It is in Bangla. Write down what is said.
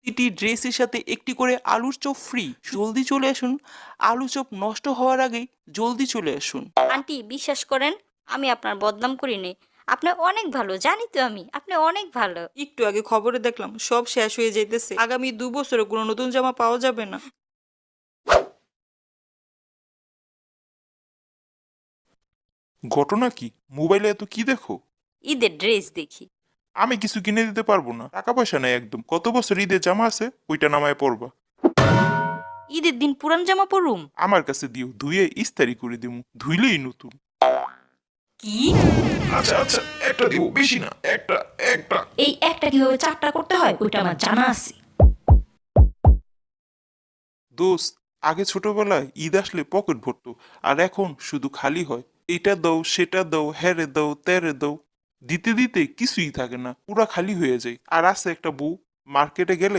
প্রতিটি ড্রেসের সাথে একটি করে আলুর চপ ফ্রি। জলদি চলে আসুন, আলু চপ নষ্ট হওয়ার আগেই জলদি চলে আসুন। আন্টি বিশ্বাস করেন, আমি আপনার বদনাম করি নাই। আপনি অনেক ভালো, জানি তো আমি আপনি অনেক ভালো। একটু আগে খবরে দেখলাম সব শেষ হয়ে যাইতেছে, আগামী 2 বছরে কোনো নতুন জামা পাওয়া যাবে না। ঘটনা কি? মোবাইলে এত কি দেখো? ঈদের ড্রেস দেখি। আমি কিছু কিনে দিতে পারবো না, টাকা পয়সা নাই একদম। কত বছর ঈদের জামা আছে, ওইটা নামায় পরবা। ঈদের দিন পুরান জামা পরুম? আমার কাছে দিও, ধুয়ে ইস্তারি করে দিমু, ধুইলেই নতুন। কি? আচ্ছা আচ্ছা, একটা দিব, বেশি না, একটা একটা। এই একটা কিভাবে চারটা করতে হয় ওইটা আমার জানা আছে। দোস্ত, আগে ছোটবেলায় ঈদ আসলে পকেট ভরতো, আর এখন শুধু খালি হয়। এটা দাও, সেটা দাও, হ্যারে দাও, ত্যারে দাও, দিতে দিতে কিছুই থাকে না, পুরা খালি হয়ে যায়। আর আছে একটা বউ, মার্কেটে গেলে